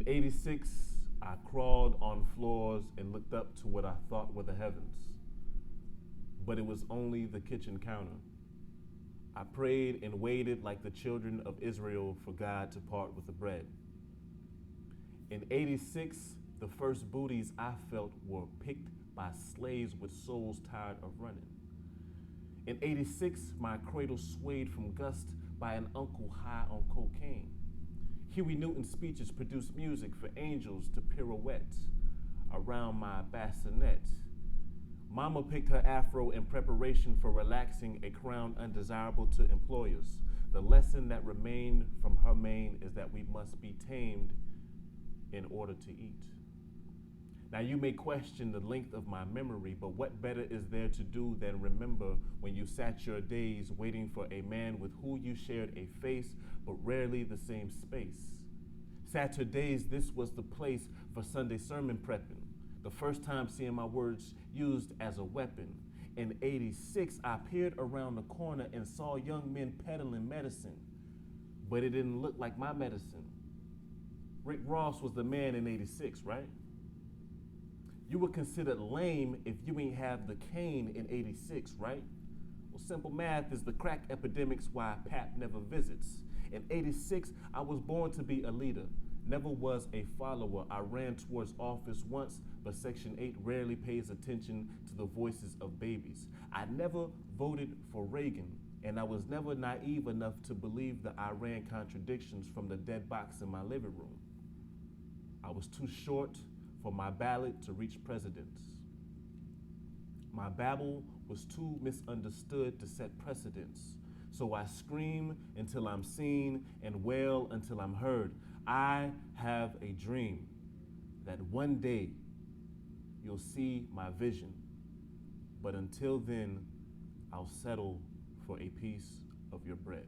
In 86, I crawled on floors and looked up to what I thought were the heavens, but it was only the kitchen counter. I prayed and waited like the children of Israel for God to part with the bread. In 86, the first booties I felt were picked by slaves with souls tired of running. In 86, my cradle swayed from gust by an uncle high on cocaine. Huey Newton's speeches produced music for angels to pirouette around my bassinet. Mama picked her afro in preparation for relaxing a crown undesirable to employers. The lesson that remained from her mane is that we must be tamed in order to eat. Now you may question the length of my memory, but what better is there to do than remember when you sat your days waiting for a man with who you shared a face, but rarely the same space. Saturdays, this was the place for Sunday sermon prepping, the first time seeing my words used as a weapon. In 86, I peered around the corner and saw young men peddling medicine, but it didn't look like my medicine. Rick Ross was the man in 86, right? You were considered lame if you ain't have the cane in 86, right? Well, simple math is the crack epidemic's why Pap never visits. In 86, I was born to be a leader, never was a follower. I ran towards office once, but Section 8 rarely pays attention to the voices of babies. I never voted for Reagan, and I was never naive enough to believe the Iran contradictions from the dead box in my living room. I was too short for my ballot to reach presidents. My babble was too misunderstood to set precedents. So I scream until I'm seen and wail until I'm heard. I have a dream that one day you'll see my vision. But until then, I'll settle for a piece of your bread.